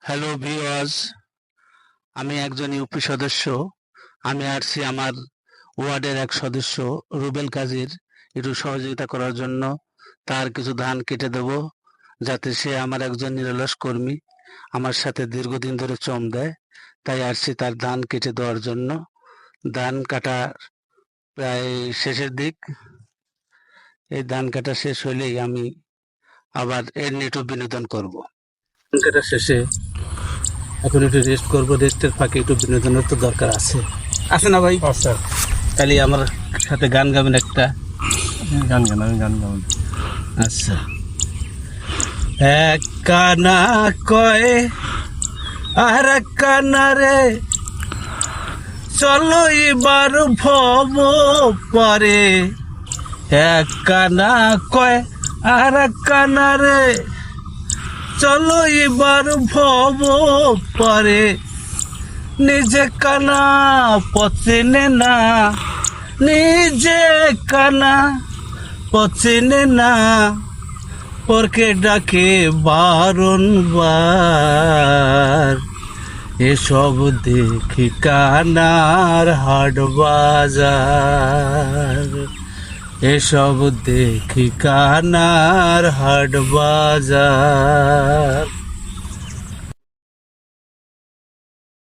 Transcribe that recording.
Hello viewers, আমি একজন UP সদস্য। আমি আসছি আমার ওয়ার্ডের এক সদস্য রুবেল কাজীর একটু সহযোগিতা করার জন্য। তার কিছু ধান কেটে দেব, যাতে সে আমার একজন নিরলস কর্মী, আমার সাথে দীর্ঘদিন ধরে চম দেয়। তাই আসছি তার ধান কেটে দেওয়ার জন্য। ধান কাটা প্রায় শেষের দিক। এই ধান কাটা শেষ হলেই আমি আবার এর নিয়ে একটু বিনোদন করব। ধান কাটা শেষে এখন একটু রেস্ট করবো, রেস্টের ফাঁকে একটু বিনোদনের তো দরকার আছে না ভাই? আচ্ছা, তাহলে আমার সাথে গান গাবেন একটা। আমি গান গাবো। আচ্ছা। এক কানা কয় আর এক কানা রে, চলো এবার ভব পরে। এক কানা কয় আর এক কানা রে, চলো এবার ভব পরে। নিজে কানা পচেনে না, নিজে কানা পচেনে না, পরকে ডাকে বারংবার। এসব দেখি কানার হাট বাজার, এসব দেখি কানার হাট বাজার।